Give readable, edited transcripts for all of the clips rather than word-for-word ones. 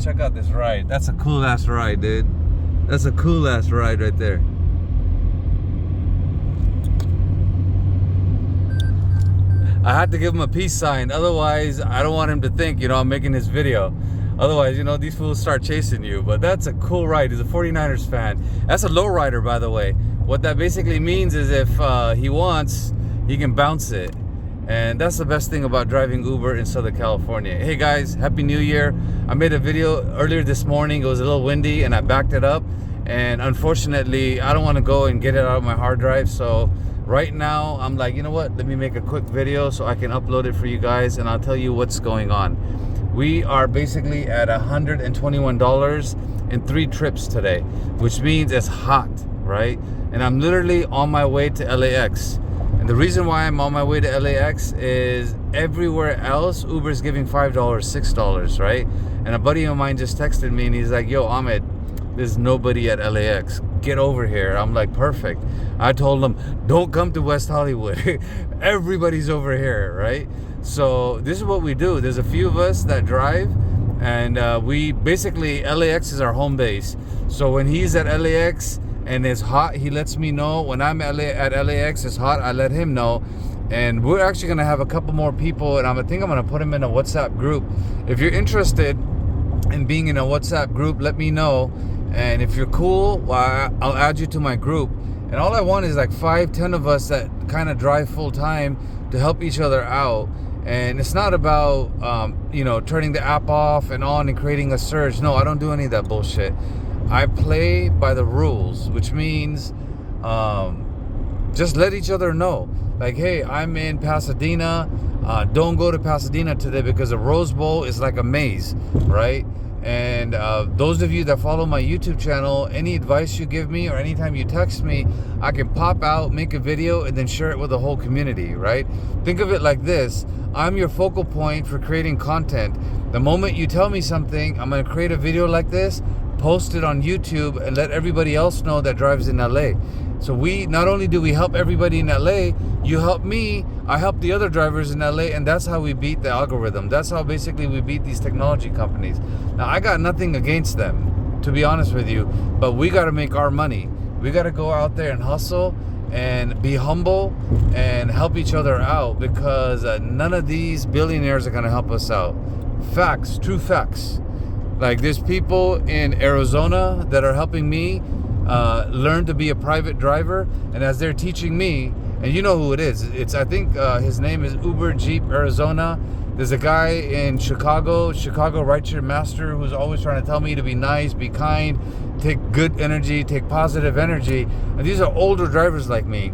check out this ride. That's a cool ass ride, dude. That's a cool ass ride right there. I had to give him a peace sign, otherwise I don't want him to think, you know, I'm making his video. Otherwise, you know, these fools start chasing you. But that's a cool ride. He's a 49ers fan. That's a low rider, by the way. What that basically means is if he wants, he can bounce it. And that's the best thing about driving Uber in Southern California. Hey guys, Happy New Year. I made a video earlier this morning. It was a little windy and I backed it up. And unfortunately, I don't want to go and get it out of my hard drive. So right now, I'm like, you know what? Let me make a quick video so I can upload it for you guys and I'll tell you what's going on. We are basically at $121 in 3 trips today, which means it's hot, right? And I'm literally on my way to LAX. And the reason why I'm on my way to LAX is everywhere else, Uber's giving $5, $6, right? And a buddy of mine just texted me and he's like, yo, Ahmed, there's nobody at LAX. Get over here. I'm like, perfect. I told him, don't come to West Hollywood. Everybody's over here, right? So this is what we do. There's a few of us that drive and we basically, LAX is our home base. So when he's at LAX and it's hot, he lets me know. When I'm at LAX, it's hot, I let him know. And we're actually going to have a couple more people and I think I'm going to put them in a WhatsApp group. If you're interested in being in a WhatsApp group, let me know. And if you're cool, well, I'll add you to my group. And all I want is like 5-10 of us that kind of drive full time to help each other out. And it's not about, you know, turning the app off and on and creating a surge. No, I don't do any of that bullshit. I play by the rules, which means just let each other know. Like, hey, I'm in Pasadena. Don't go to Pasadena today because the Rose Bowl is like a maze, right? And those of you that follow my YouTube channel, any advice you give me or anytime you text me, I can pop out, make a video, and then share it with the whole community, right? Think of it like this. I'm your focal point for creating content. The moment you tell me something, I'm going to create a video like this, post it on YouTube, and let everybody else know that drives in LA. So we, not only do we help everybody in LA, you help me, I help the other drivers in LA, and that's how we beat the algorithm. That's how basically we beat these technology companies. Now, I got nothing against them, to be honest with you, but we got to make our money. We got to go out there and hustle and be humble and help each other out, because none of these billionaires are going to help us out. Facts, true facts. Like, there's people in Arizona that are helping me learn to be a private driver, and as they're teaching me, and you know who it is, it's, I think his name is Uber Jeep Arizona. There's a guy in Chicago Rideshare Master, who's always trying to tell me to be nice, be kind, take good energy, take positive energy. And these are older drivers like me.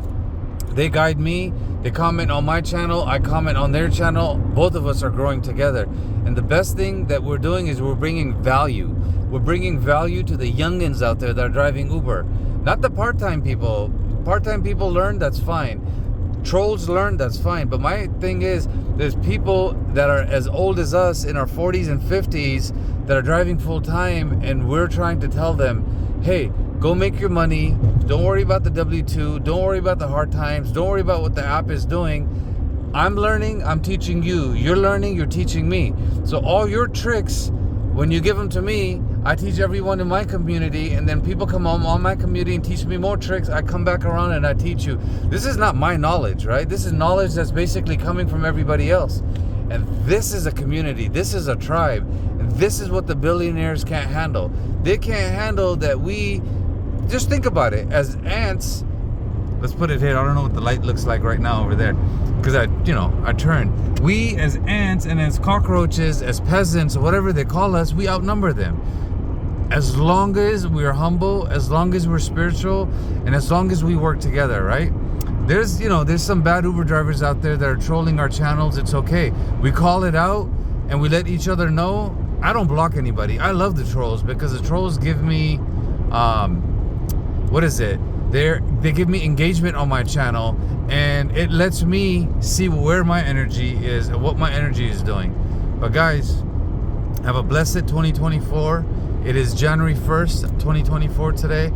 They guide me, they comment on my channel, I comment on their channel. Both of us are growing together. And the best thing that we're doing is we're bringing value. We're bringing value to the youngins out there that are driving Uber. Not the part-time people. Part-time people learn, that's fine. Trolls learn, that's fine. But my thing is, there's people that are as old as us in our 40s and 50s that are driving full-time, and we're trying to tell them, hey, go make your money. Don't worry about the W-2. Don't worry about the hard times. Don't worry about what the app is doing. I'm learning, I'm teaching you. You're learning, you're teaching me. So all your tricks, when you give them to me, I teach everyone in my community, and then people come on my community and teach me more tricks. I come back around and I teach you. This is not my knowledge, right? This is knowledge that's basically coming from everybody else. And this is a community. This is a tribe. And this is what the billionaires can't handle. They can't handle that we... Just think about it. As ants, let's put it here. I don't know what the light looks like right now over there, because I turned. We as ants and as cockroaches, as peasants, whatever they call us, we outnumber them. As long as we're humble, as long as we're spiritual, and as long as we work together, right? There's some bad Uber drivers out there that are trolling our channels. It's okay. We call it out and we let each other know. I don't block anybody. I love the trolls, because the trolls give me they give me engagement on my channel, and it lets me see where my energy is and what my energy is doing. But guys, have a blessed 2024. It is January 1st, 2024 today.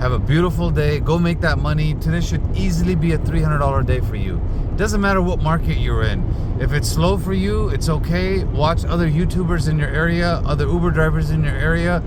Have a beautiful day. Go make that money. Today should easily be a $300 day for you. It doesn't matter what market you're in. If it's slow for you, it's okay. Watch other YouTubers in your area, other Uber drivers in your area.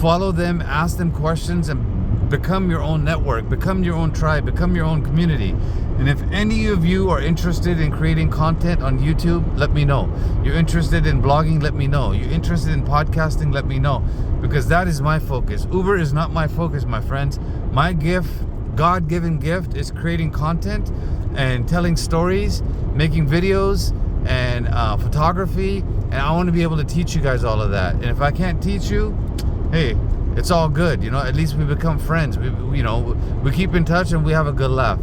Follow them, ask them questions, and become your own network, become your own tribe, become your own community. And if any of you are interested in creating content on YouTube, let me know. You're interested in blogging, let me know. You're interested in podcasting, let me know. Because that is my focus. Uber is not my focus, my friends. My gift, God-given gift, is creating content and telling stories, making videos, and photography. And I want to be able to teach you guys all of that. And if I can't teach you, hey, it's all good. You know, at least we become friends. We keep in touch and we have a good laugh.